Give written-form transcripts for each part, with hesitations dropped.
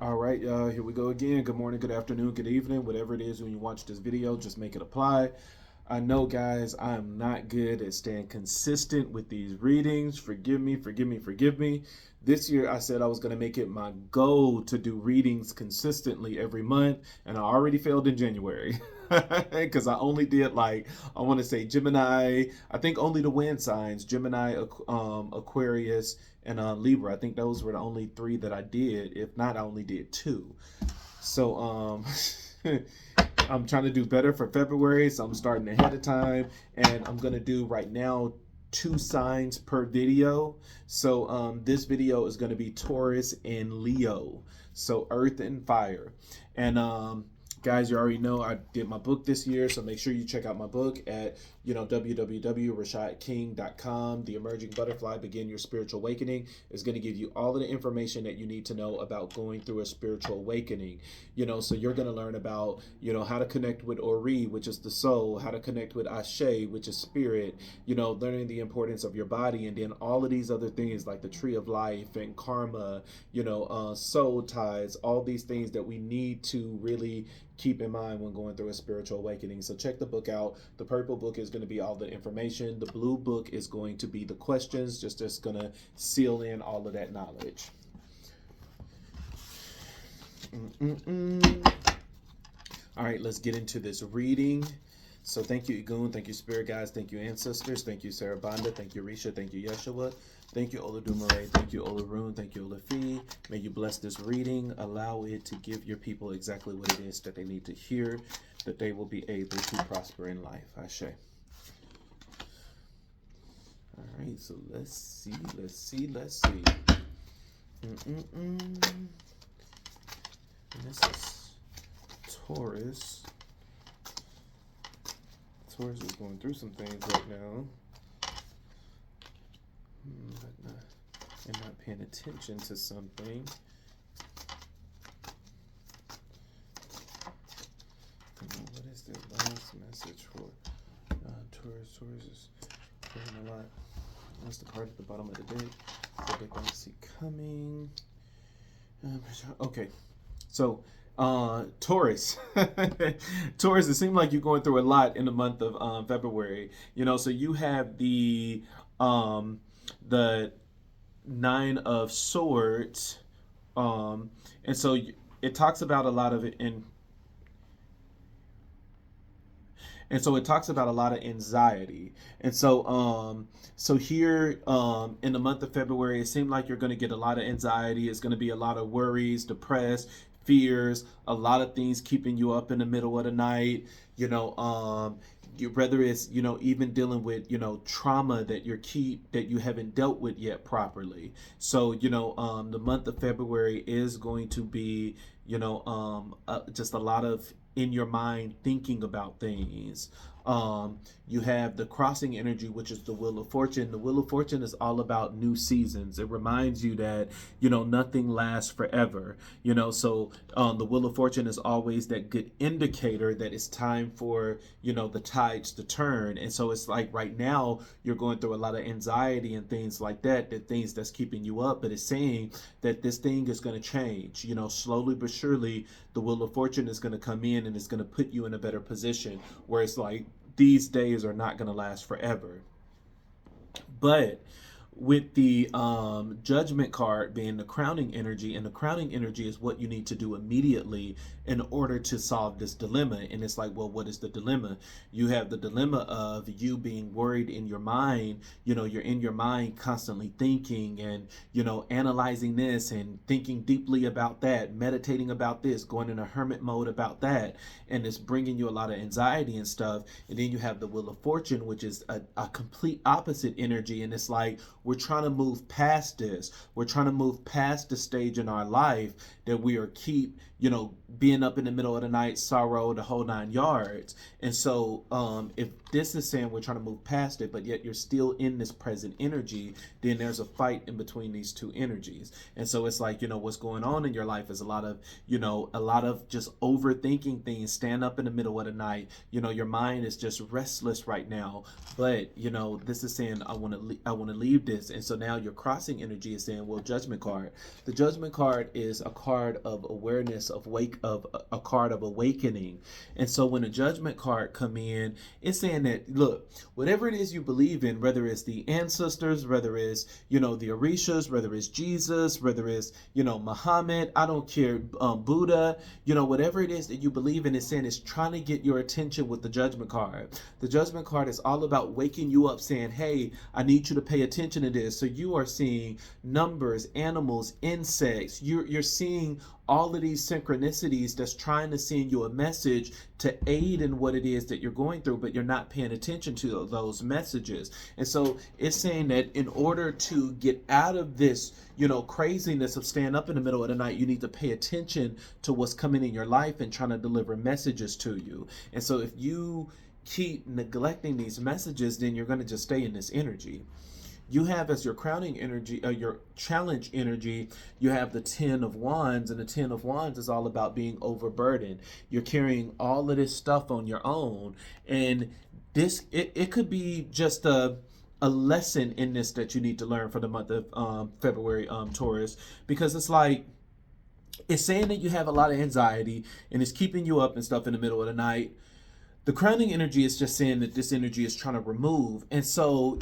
All right, here we go again. Good morning, good afternoon, good evening, whatever it is when you watch this video, just make it apply. I know, guys, I'm not good at staying consistent with these readings. Forgive me, forgive me, forgive me. This year, I said I was going to make it my goal to do readings consistently every month, and I already failed in January because I only did, like, I want to say Gemini. I think only the wind signs, Gemini, Aquarius, and Libra. I think those were the only three that I did. If not, I only did two. So I'm trying to do better for February, so I'm starting ahead of time, and I'm gonna do right now 2 signs per video. So this video is gonna be Taurus and Leo, so Earth and Fire. And guys, you already know I did my book this year, so make sure you check out my book at www.rashadking.com. The Emerging Butterfly, Begin Your Spiritual Awakening is going to give you all of the information that you need to know about going through a spiritual awakening. So you're going to learn about, how to connect with Ori, which is the soul, how to connect with Ashe, which is spirit, learning the importance of your body, and then all of these other things like the tree of life and karma, soul ties, all these things that we need to really keep in mind when going through a spiritual awakening. So check the book out. The purple book is going to be all the information. The blue book is going to be the questions, just going to seal in all of that knowledge. All right, let's get into this reading. So thank you, Igun. Thank you, Spirit Guides. Thank you, Ancestors. Thank you, Sarah Banda. Thank you, Risha. Thank you, Yeshua. Thank you, Oladumare. Thank you, Olarun. Thank you, Olafi. May you bless this reading. Allow it to give your people exactly what it is that they need to hear, that they will be able to prosper in life. Ashe. All right, so let's see. And this is Taurus. Taurus is going through some things right now. And not paying attention to something. What is the last message for Taurus? Taurus is doing a lot. That's the part at the bottom of the deck that they don't see coming. Okay, so Taurus. Taurus, it seems like you're going through a lot in the month of February. So you have the Nine of Swords, and so it talks about a lot of it so it talks about a lot of anxiety. And so here in the month of February, it seems like you're going to get a lot of anxiety. It's going to be a lot of worries, depressed, fears, a lot of things keeping you up in the middle of the night. Whether it's even dealing with trauma that you haven't dealt with yet properly. So the month of February is going to be just a lot of in your mind thinking about things. You have the crossing energy, which is the Wheel of Fortune. The Wheel of Fortune is all about new seasons. It reminds you that nothing lasts forever. So the Wheel of Fortune is always that good indicator that it's time for the tides to turn. And so it's like right now you're going through a lot of anxiety and things like that, things that's keeping you up. But it's saying that this thing is going to change. Slowly but surely the Wheel of Fortune is going to come in and it's going to put you in a better position where it's like these days are not going to last forever. But with the Judgment card being the crowning energy, and the crowning energy is what you need to do immediately in order to solve this dilemma. And it's like, well, what is the dilemma? You have the dilemma of you being worried in your mind. You're in your mind constantly thinking and analyzing this and thinking deeply about that, meditating about this, going in a hermit mode about that, and it's bringing you a lot of anxiety and stuff. And then you have the Wheel of Fortune, which is a complete opposite energy, and it's like we're trying to move past this. We're trying to move past the stage in our life that we are being up in the middle of the night, sorrow, the whole 9 yards. And so if this is saying we're trying to move past it, but yet you're still in this present energy, then there's a fight in between these two energies. And so it's like, what's going on in your life is a lot of just overthinking things, stand up in the middle of the night. Your mind is just restless right now. But, this is saying I want to leave this this. And so now your crossing energy is saying, well, judgment card. The judgment card is a card of awareness, of a card of awakening. And so when a judgment card come in, it's saying that, look, whatever it is you believe in, whether it's the ancestors, whether it's, the Orishas, whether it's Jesus, whether it's, Muhammad, I don't care, Buddha, whatever it is that you believe in, it's saying it's trying to get your attention with the judgment card. The judgment card is all about waking you up, saying, hey, I need you to pay attention to this. So you are seeing numbers, animals, insects. You're seeing all of these synchronicities that's trying to send you a message to aid in what it is that you're going through, but you're not paying attention to those messages. And so it's saying that in order to get out of this, craziness of staying up in the middle of the night, you need to pay attention to what's coming in your life and trying to deliver messages to you. And so if you keep neglecting these messages, then you're going to just stay in this energy. You have as your crowning energy, your challenge energy, you have the 10 of Wands, and the 10 of Wands is all about being overburdened. You're carrying all of this stuff on your own, and it could be just a lesson in this that you need to learn for the month of February, Taurus, because it's saying that you have a lot of anxiety and it's keeping you up and stuff in the middle of the night. The crowning energy is just saying that this energy is trying to remove. And so,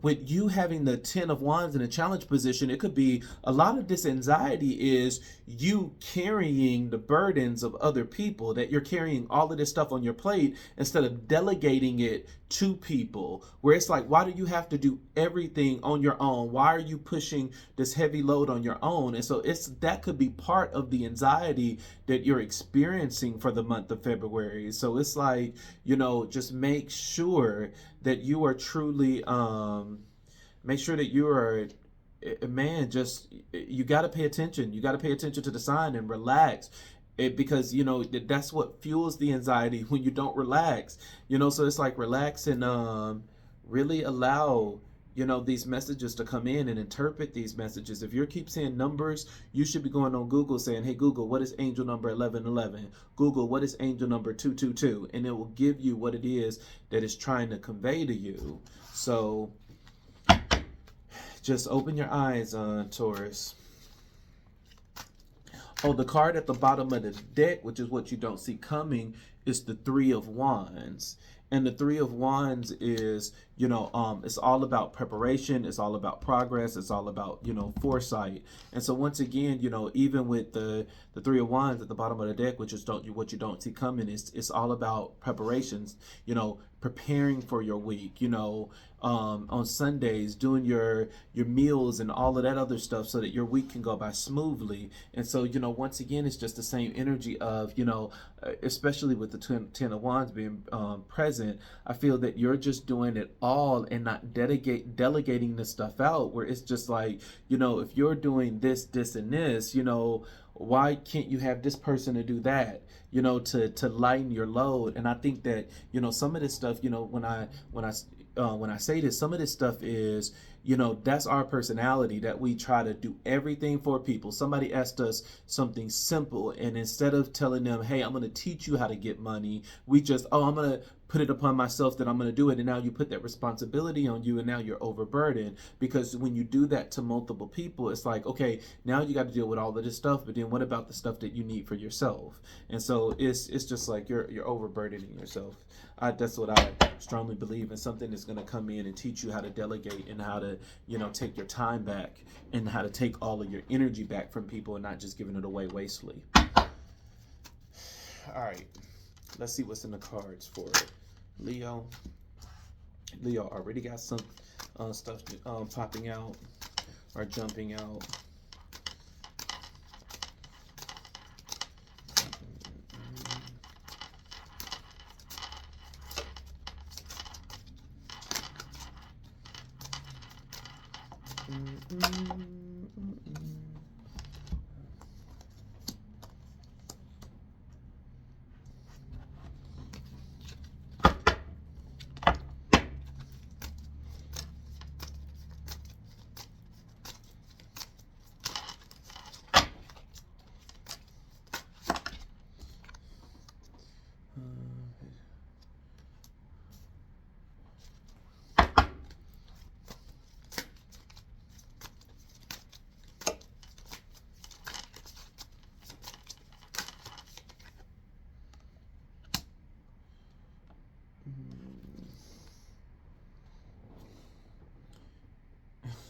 with you having the 10 of Wands in a challenge position, it could be a lot of this anxiety is you carrying the burdens of other people, that you're carrying all of this stuff on your plate instead of delegating it to people, where it's like, why do you have to do everything on your own? Why are you pushing this heavy load on your own? And so that could be part of the anxiety that you're experiencing for the month of February. So it's like, just make sure that you are truly, make sure that you are, man, just, you got to pay attention. You got to pay attention to the sign and relax. Because that's what fuels the anxiety when you don't relax. So it's like, relax and really allow these messages to come in and interpret these messages. If you keep saying numbers, you should be going on Google saying, hey Google, what is angel number 1111? Google, what is angel number 222? And it will give you what it is that it's trying to convey to you. So just open your eyes, Taurus. Oh, the card at the bottom of the deck, which is what you don't see coming, is the 3 of Wands. And the 3 of Wands is, it's all about preparation. It's all about progress. It's all about, foresight. And so once again, even with the 3 of Wands at the bottom of the deck, which is what you don't see coming, it's all about preparations, preparing for your week, on Sundays, doing your meals and all of that other stuff so that your week can go by smoothly. And so, once again, it's just the same energy of, especially with the 10 of Wands being present, I feel that you're just doing it all and not delegating this stuff out, where it's just like, if you're doing this, and this, why can't you have this person to do that, to lighten your load? And I think that, some of this stuff, when I say this, some of this stuff is, that's our personality, that we try to do everything for people. Somebody asked us something simple, and instead of telling them, hey, I'm going to teach you how to get money, we just, I'm going to put it upon myself that I'm going to do it. And now you put that responsibility on you, and now you're overburdened. Because when you do that to multiple people, it's like, okay, now you got to deal with all of this stuff, but then what about the stuff that you need for yourself? And so it's just like you're overburdening yourself. That's what I strongly believe in. Something that's going to come in and teach you how to delegate and how to, take your time back and how to take all of your energy back from people and not just giving it away wastefully. All right. Let's see what's in the cards for Leo. Leo already got some stuff popping out or jumping out.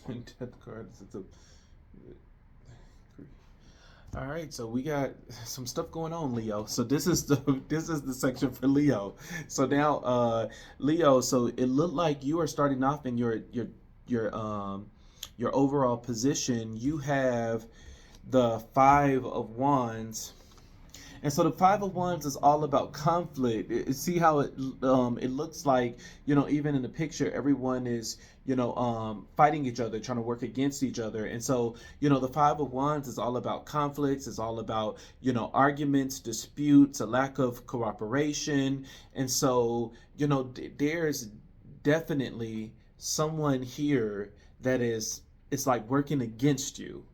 Death card. All right, so we got some stuff going on, Leo. So this is the this is the section for Leo. So now, Leo. So it looked like you are starting off in your overall position. You have the Five of Wands. And so the Five of Wands is all about conflict. See how it looks like, even in the picture, everyone is, fighting each other, trying to work against each other. And so, the Five of Wands is all about conflicts. It's all about, arguments, disputes, a lack of cooperation. And so, there's definitely someone here that is, it's like working against you.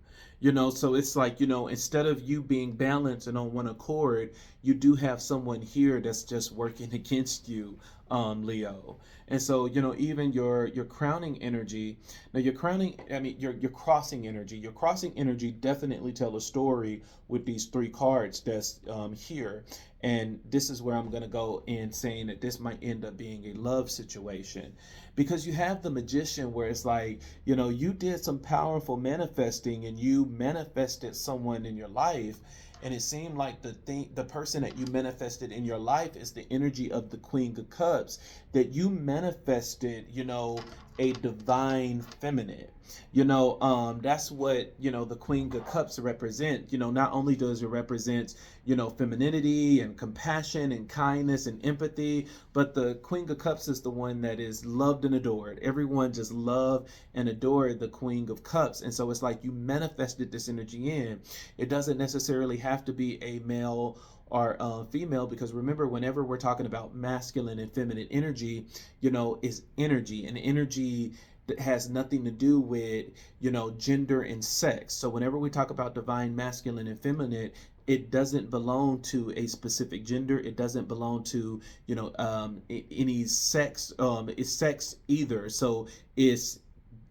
So it's like, instead of you being balanced and on one accord, you do have someone here that's just working against you, Leo. And so, even your crowning energy, now your crowning, I mean, your crossing energy definitely tell a story with these three cards that's here. And this is where I'm going to go in saying that this might end up being a love situation, because you have the Magician where it's like, you did some powerful manifesting and you manifested someone in your life, and it seemed like the person that you manifested in your life is the energy of the Queen of Cups, that you manifested, a divine feminine. That's what, the Queen of Cups represent. Not only does it represent, femininity and compassion and kindness and empathy, but the Queen of Cups is the one that is loved and adored. Everyone just love and adore the Queen of Cups. And so it's like you manifested this energy in. It doesn't necessarily have to be a male or female, because remember, whenever we're talking about masculine and feminine energy, is energy, and energy that has nothing to do with, gender and sex. So whenever we talk about divine masculine and feminine, it doesn't belong to a specific gender. It doesn't belong to, any sex, it's sex either. So it's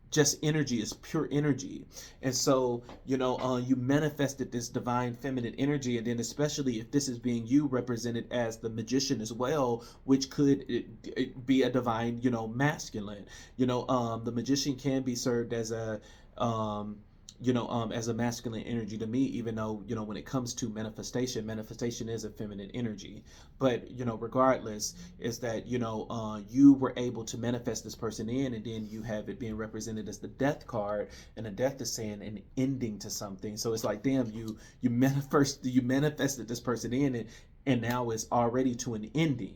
just energy, is pure energy. And so, you manifested this divine feminine energy, and then especially if this is being you represented as the Magician as well, which could be a divine, masculine. The Magician can be served as a as a masculine energy to me, even though, when it comes to manifestation is a feminine energy. But, regardless, is that, you were able to manifest this person in, and then you have it being represented as the Death card, and the Death is saying an ending to something. So it's like, damn, you manifested this person in, and now it's already to an ending.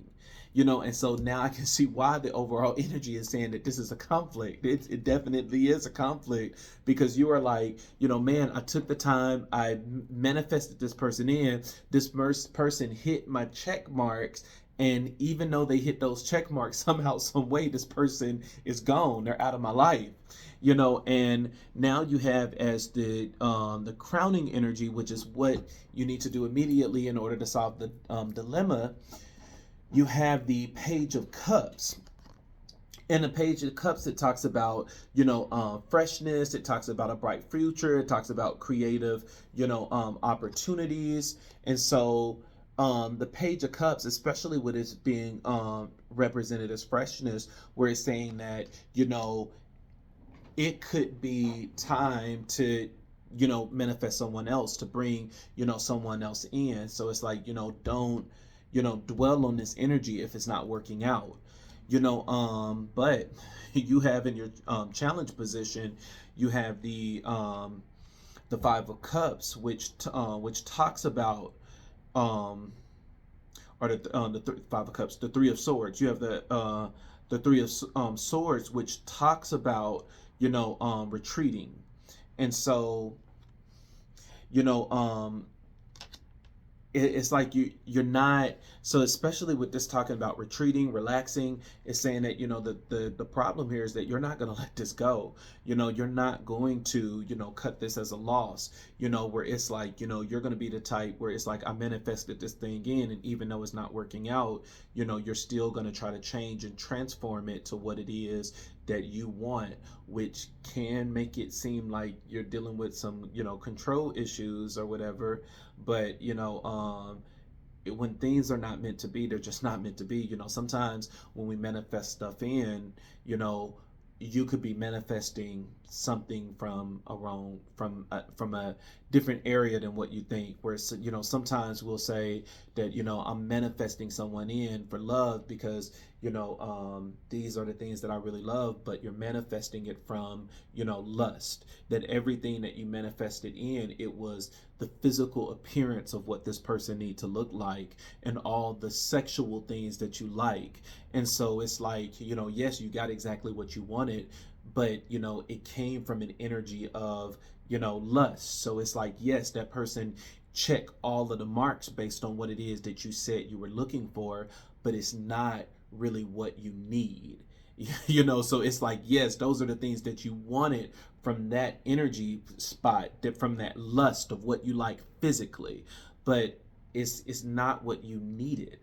And so now I can see why the overall energy is saying that this is a conflict. It definitely is a conflict, because you are like, man, I took the time, I manifested this person in, this person hit my check marks, and even though they hit those check marks, somehow, some way, this person is gone. They're out of my life. And now you have as the crowning energy, which is what you need to do immediately in order to solve the dilemma. You have the Page of Cups. In the Page of Cups, it talks about, freshness. It talks about a bright future. It talks about creative, opportunities. And so the Page of Cups, especially with it being represented as freshness, where it's saying that, it could be time to, manifest someone else, to bring, someone else in. So it's like, don't, dwell on this energy if it's not working out. But you have in your challenge position, you have the Five of Cups, which talks about or Five of Cups, the Three of Swords. You have the Three of Swords, which talks about, retreating. And so, you know it's like you're not, so especially with this talking about retreating, relaxing, it's saying that, the problem here is that you're not going to let this go. You're not going to, cut this as a loss, where it's like, you're going to be the type where it's like, I manifested this thing in, and even though it's not working out, you're still going to try to change and transform it to what it is that you want, which can make it seem like you're dealing with some, control issues or whatever. But, when things are not meant to be, they're just not meant to be. Sometimes when we manifest stuff in, you could be manifesting something from a different area than what you think. Where sometimes we'll say that I'm manifesting someone in for love because these are the things that I really love, but you're manifesting it from lust. That everything that you manifested in, it was the physical appearance of what this person need to look like and all the sexual things that you like. And so it's like, yes, you got exactly what you wanted, but it came from an energy of lust. So it's like, yes, that person check all of the marks based on what it is that you said you were looking for, but it's not really what you need. So it's like, yes, those are the things that you wanted from that energy spot, that from that lust of what you like physically, but it's not what you needed.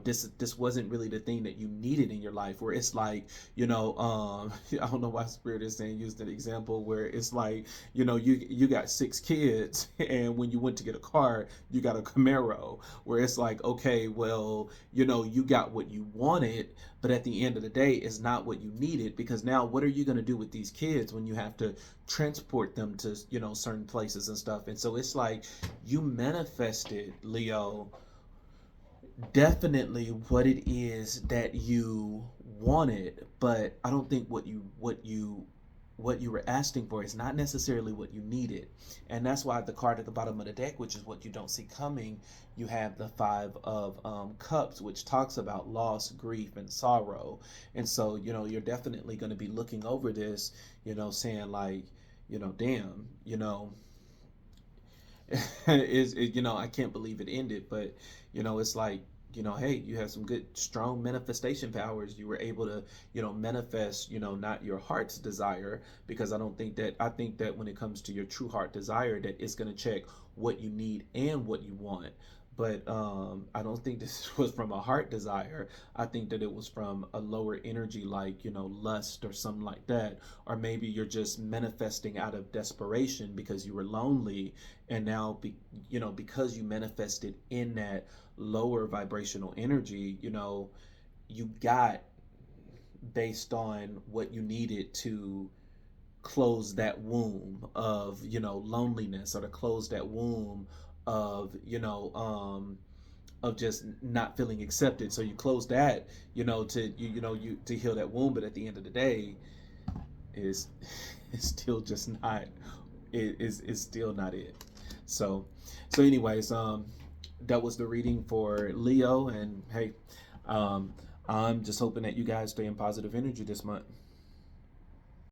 This wasn't really the thing that you needed in your life. Where it's like, I don't know why Spirit is saying, use that example where it's like, you got 6 kids, and when you went to get a car, you got a Camaro. Where it's like, okay, well, you got what you wanted, but at the end of the day, it's not what you needed, because now what are you going to do with these kids when you have to transport them to certain places and stuff? And so it's like, you manifested, Leo, definitely what it is that you wanted, but I don't think what you were asking for is not necessarily what you needed. And that's why the card at the bottom of the deck, which is what you don't see coming, you have the 5 of Cups, which talks about loss, grief, and sorrow. And so you're definitely going to be looking over this, saying like, damn, I can't believe it ended. But it's like, hey, you have some good strong manifestation powers. You were able to manifest not your heart's desire, because I think that when it comes to your true heart desire, that it's going to check what you need and what you want. But I don't think this was from a heart desire. I think that it was from a lower energy, like lust or something like that. Or maybe you're just manifesting out of desperation because you were lonely, and now because you manifested in that lower vibrational energy, you got based on what you needed to close that womb of loneliness, or to close that womb of of just not feeling accepted. So you close that, you to heal that womb. But at the end of the day, is it's still just not, is still not it. So anyways, that was the reading for Leo. And hey, I'm just hoping that you guys stay in positive energy this month.